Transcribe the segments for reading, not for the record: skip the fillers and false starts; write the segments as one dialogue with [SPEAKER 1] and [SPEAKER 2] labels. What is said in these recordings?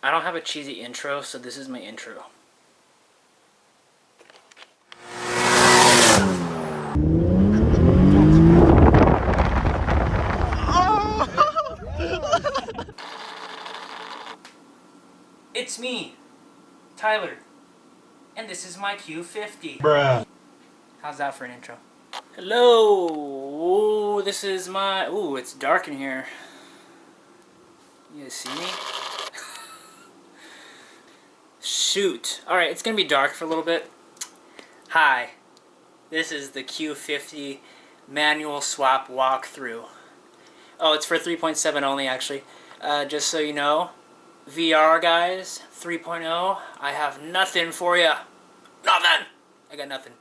[SPEAKER 1] I don't have a cheesy intro, so this is my intro. It's me, Tyler, and this is my Q50. Bruh. How's that for an intro? Hello! Ooh, this is my... Ooh, it's dark in here. You guys see me? Shoot. Alright, it's gonna be dark for a little bit. Hi. This is the Q50 manual swap walkthrough. Oh, it's for 3.7 only, actually. Just so you know, VR guys, 3.0, I have nothing for you. Nothing! I got nothing.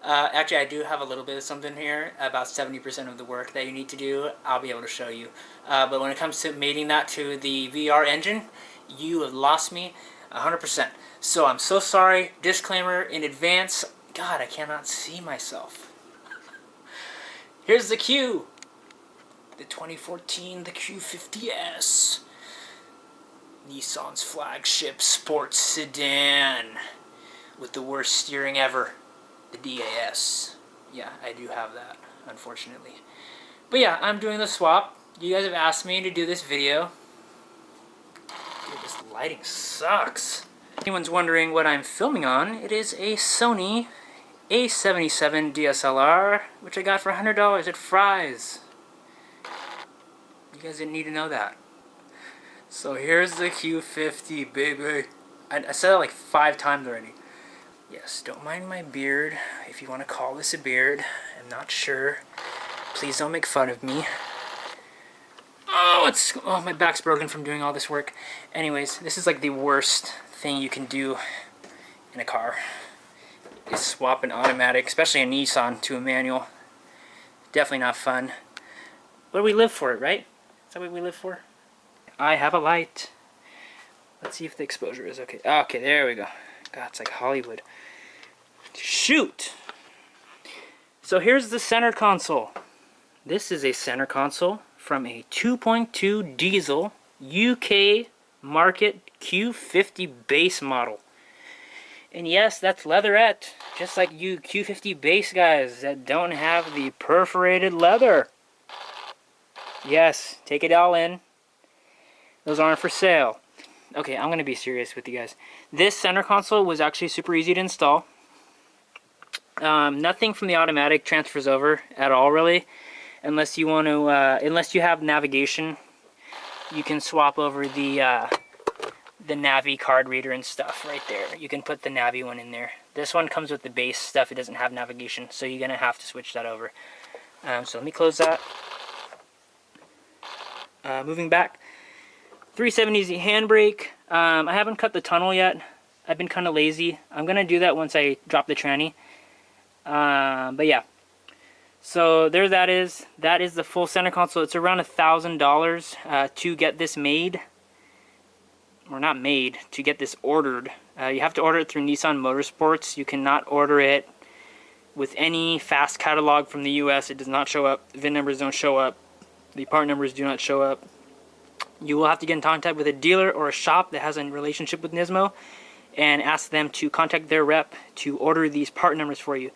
[SPEAKER 1] Actually, I do have a little bit of something here. About 70% of the work that you need to do, I'll be able to show you. But when it comes to mating that to the VR engine, you have lost me 100%. So I'm so sorry. Disclaimer in advance. God, I cannot see myself. Here's the Q. The 2014, the Q50S. Nissan's flagship sports sedan. With the worst steering ever. The DAS. Yeah, I do have that, unfortunately. But yeah, I'm doing the swap. You guys have asked me to do this video. Dude, this lighting sucks. If anyone's wondering what I'm filming on, it is a Sony A77 DSLR, which I got for $100 at Fry's. You guys didn't need to know that. So here's the Q50, baby. I said it like 5 times already. Yes, don't mind my beard, if you want to call this a beard. I'm not sure. Please don't make fun of me. Oh, my back's broken from doing all this work. Anyways, this is like the worst thing you can do in a car. Is swap an automatic, especially a Nissan, to a manual. Definitely not fun. What do we live for, right? Is that what we live for? I have a light. Let's see if the exposure is okay. Okay, there we go. God, it's like Hollywood. Shoot! So here's the center console. This is a center console from a 2.2 diesel UK market Q50 base model. And yes, that's leatherette, just like you Q50 base guys that don't have the perforated leather. Yes, take it all in. Those aren't for sale. Okay, I'm going to be serious with you guys. This center console was actually super easy to install. Nothing from the automatic transfers over at all, really. Unless you want to, unless you have navigation, you can swap over the Navi card reader and stuff right there. You can put the Navi one in there. This one comes with the base stuff. It doesn't have navigation, so you're going to have to switch that over. So let me close that. Moving back. 370Z handbrake. I haven't cut the tunnel yet. I've been kind of lazy. I'm going to do that once I drop the tranny. But yeah. So there that is. That is the full center console. It's around $1,000 to get this made. Or not made, to get this ordered. You have to order it through Nissan Motorsports. You cannot order it with any fast catalog from the US. It does not show up. VIN numbers don't show up. The part numbers do not show up. You will have to get in contact with a dealer or a shop that has a relationship with Nismo and ask them to contact their rep to order these part numbers for you.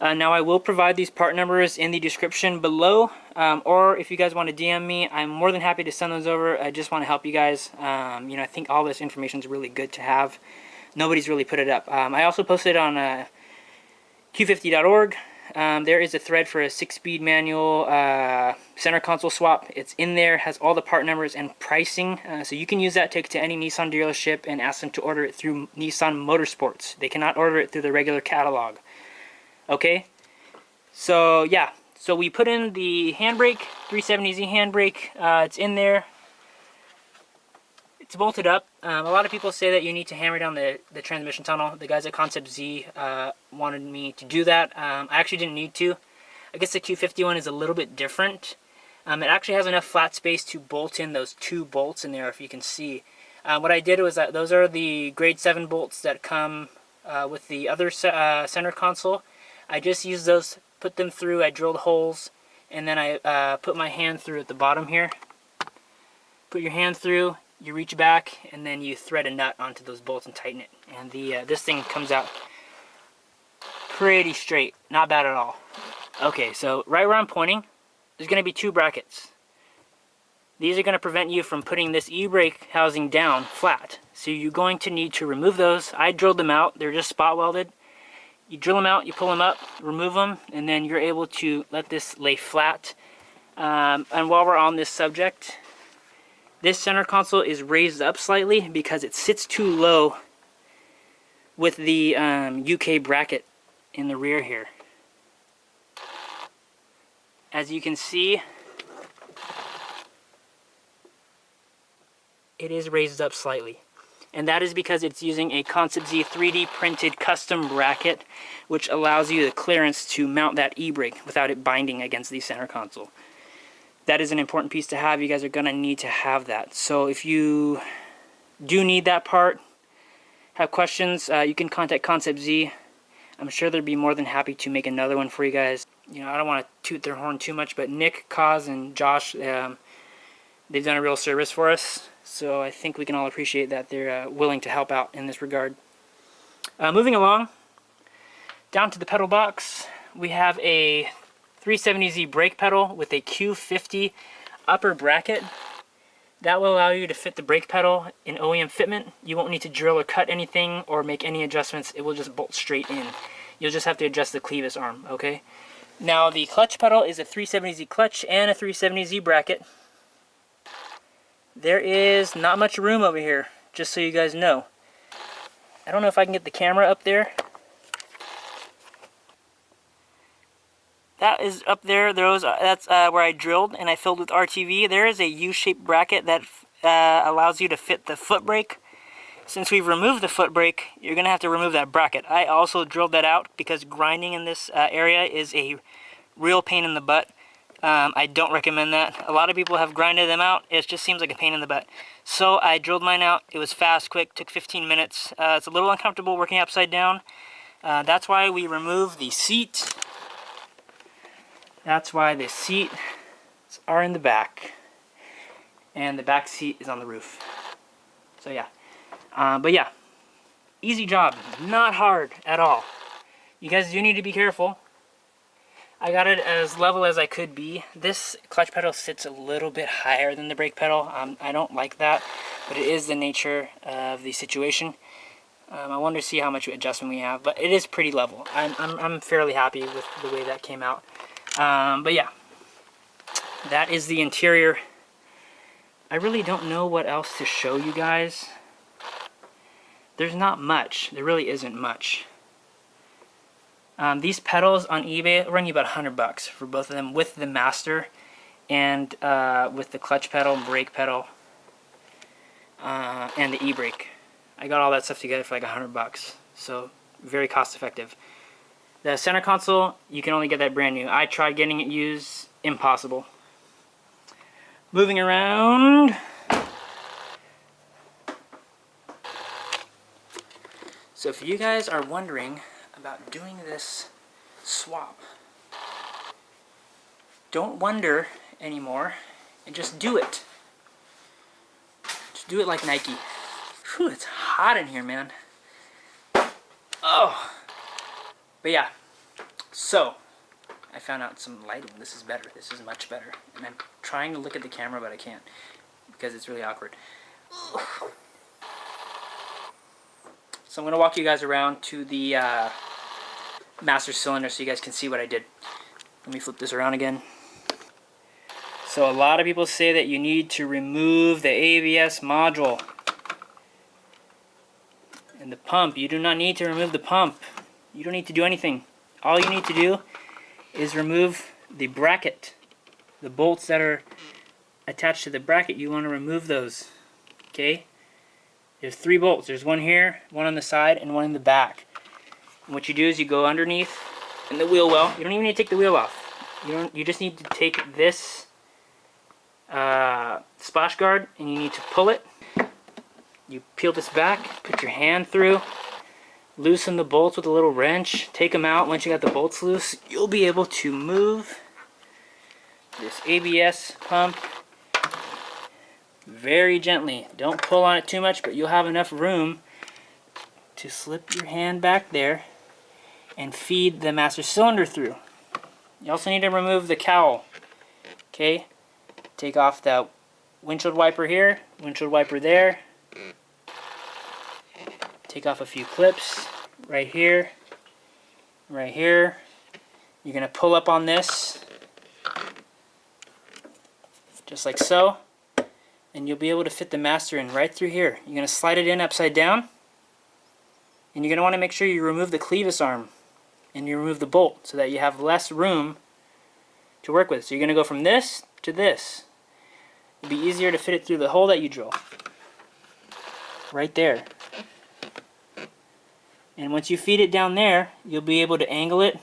[SPEAKER 1] Now I will provide these part numbers in the description below, or if you guys want to DM me, I'm more than happy to send those over. I just want to help you guys. You know, I think all this information is really good to have. Nobody's really put it up. I also posted on Q50.org. There is a thread for a 6-speed manual center console swap. It's in there, has all the part numbers and pricing, so you can use that, take it to any Nissan dealership and ask them to order it through Nissan Motorsports. They cannot order it through the regular catalog. Okay, so yeah, so we put in the handbrake, 370Z handbrake. It's in there. It's bolted up. A lot of people say that you need to hammer down the transmission tunnel. The guys at Concept Z wanted me to do that. I actually didn't need to. I guess the Q50 one is a little bit different. It actually has enough flat space to bolt in those 2 bolts in there, if you can see. What I did was that those are the grade 7 bolts that come with the other center console. I just used those, put them through, I drilled holes, and then I put my hand through at the bottom here. Put your hand through, you reach back and then you thread a nut onto those bolts and tighten it. And this thing comes out pretty straight, not bad at all. Okay, so right where I'm pointing, there's going to be 2 brackets. These are going to prevent you from putting this e-brake housing down flat. So you're going to need to remove those. I drilled them out. They're just spot welded. You drill them out, you pull them up, remove them, and then you're able to let this lay flat. And while we're on this subject, this center console is raised up slightly because it sits too low with the UK bracket in the rear here. As you can see, it is raised up slightly. And that is because it's using a Concept Z 3D printed custom bracket, which allows you the clearance to mount that e-brake without it binding against the center console. That is an important piece to have. You guys are going to need to have that. So if you do need that part, have questions, you can contact Concept Z. I'm sure they'd be more than happy to make another one for you guys. You know, I don't want to toot their horn too much, but Nick, Kaz, and Josh, they've done a real service for us. So I think we can all appreciate that they're willing to help out in this regard. Moving along, down to the pedal box, we have a 370Z brake pedal with a Q50 upper bracket. That will allow you to fit the brake pedal in OEM fitment. You won't need to drill or cut anything or make any adjustments. It will just bolt straight in. You'll just have to adjust the clevis arm, okay? Now the clutch pedal is a 370Z clutch and a 370Z bracket. There is not much room over here, just so you guys know. I don't know if I can get the camera up there. That is up there. That's where I drilled and I filled with RTV. There is a U-shaped bracket that allows you to fit the foot brake. Since we've removed the foot brake, you're going to have to remove that bracket. I also drilled that out because grinding in this area is a real pain in the butt. I don't recommend that. A lot of people have grinded them out. It just seems like a pain in the butt. So I drilled mine out. It was fast, quick, took 15 minutes. It's a little uncomfortable working upside down. That's why we removed the seat. That's why the seats are in the back. And the back seat is on the roof. So yeah. But yeah, easy job. Not hard at all. You guys do need to be careful. I got it as level as I could be. This clutch pedal sits a little bit higher than the brake pedal. I don't like that, but it is the nature of the situation. I wanted to see how much adjustment we have, but it is pretty level. I'm fairly happy with the way that came out. But yeah, that is the interior. I really don't know what else to show you guys. There's not much. There really isn't much. These pedals on eBay run you about $100 for both of them, with the master and with the clutch pedal, brake pedal, and the e-brake. I got all that stuff together for like $100, so very cost effective. The center console, you can only get that brand new. I tried getting it used, impossible. Moving around. So if you guys are wondering about doing this swap, don't wonder anymore and just do it. Just do it like Nike. Whew, it's hot in here, man. Oh. But yeah, so I found out some lighting. This is better. This is much better. And I'm trying to look at the camera, but I can't because it's really awkward. Ugh. So I'm going to walk you guys around to the master cylinder so you guys can see what I did. Let me flip this around again. So a lot of people say that you need to remove the ABS module and the pump. You do not need to remove the pump. You don't need to do anything. All you need to do is remove the bracket. The bolts that are attached to the bracket, you want to remove those. Okay? There's 3 bolts. There's one here, one on the side, and one in the back. And what you do is you go underneath in the wheel well. You don't even need to take the wheel off. You just need to take this splash guard and you need to pull it. You peel this back, put your hand through, loosen the bolts with a little wrench, take them out. Once you got the bolts loose, you'll be able to move this ABS pump very gently. Don't pull on it too much, but you'll have enough room to slip your hand back there and feed the master cylinder through. You also need to remove the cowl. Okay, take off the windshield wiper here, windshield wiper there. Take off a few clips right here, right here. You're going to pull up on this, just like so, and you'll be able to fit the master in right through here. You're going to slide it in upside down, and you're going to want to make sure you remove the clevis arm and you remove the bolt so that you have less room to work with. So you're going to go from this to this. It'll be easier to fit it through the hole that you drill. Right there. And once you feed it down there, you'll be able to angle it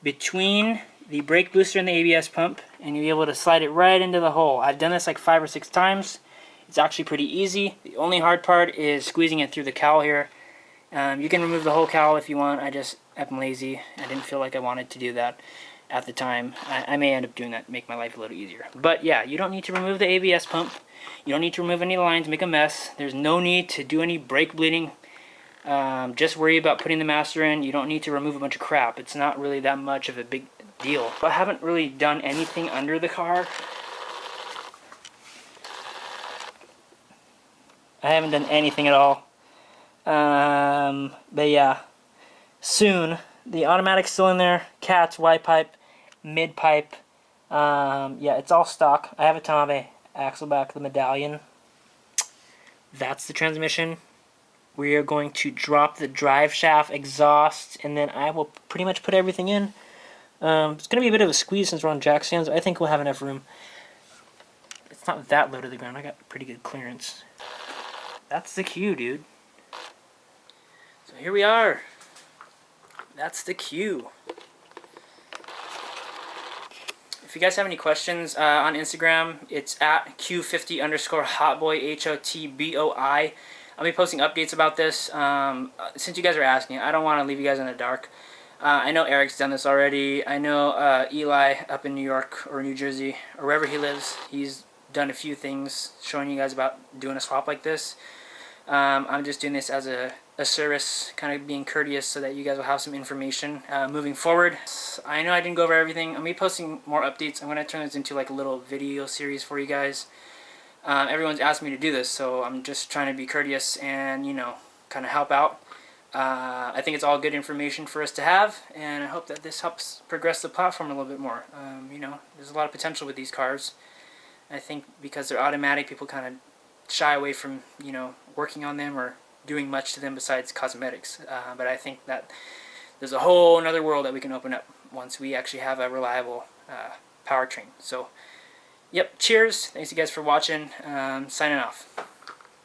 [SPEAKER 1] between the brake booster and the ABS pump, and you'll be able to slide it right into the hole. I've done this like 5 or 6 times. It's actually pretty easy. The only hard part is squeezing it through the cowl here. You can remove the whole cowl if you want. I'm lazy. I didn't feel like I wanted to do that at the time. I may end up doing that to make my life a little easier. But yeah, you don't need to remove the ABS pump. You don't need to remove any lines, make a mess. There's no need to do any brake bleeding. Just worry about putting the master in. You don't need to remove a bunch of crap. It's not really that much of a big deal. I haven't really done anything under the car. I haven't done anything at all. But yeah, soon. The automatic's still in there. Cats, Y pipe, mid pipe. Yeah, it's all stock. I have a Tame axle back, the medallion. That's the transmission. We are going to drop the drive shaft, exhaust, and then I will pretty much put everything in. It's going to be a bit of a squeeze since we're on jack stands. I think we'll have enough room. It's not that low to the ground. I got pretty good clearance. That's the Q, dude. So here we are. That's the Q. If you guys have any questions on Instagram, it's at Q50_hotboy, HOTBOI. I'll be posting updates about this. Since you guys are asking, I don't want to leave you guys in the dark. I know Eric's done this already. I know Eli up in New York or New Jersey or wherever he lives, he's done a few things showing you guys about doing a swap like this. I'm just doing this as a service, kind of being courteous so that you guys will have some information moving forward. I know I didn't go over everything. I'm going to be posting more updates. I'm going to turn this into like a little video series for you guys. Everyone's asked me to do this, so I'm just trying to be courteous and, you know, kind of help out. I think it's all good information for us to have, and I hope that this helps progress the platform a little bit more. You know, there's a lot of potential with these cars. I think because they're automatic, people kind of shy away from, you know, working on them or doing much to them besides cosmetics. But I think that there's a whole another world that we can open up once we actually have a reliable powertrain. So, yep, cheers. Thanks you guys for watching. Signing off.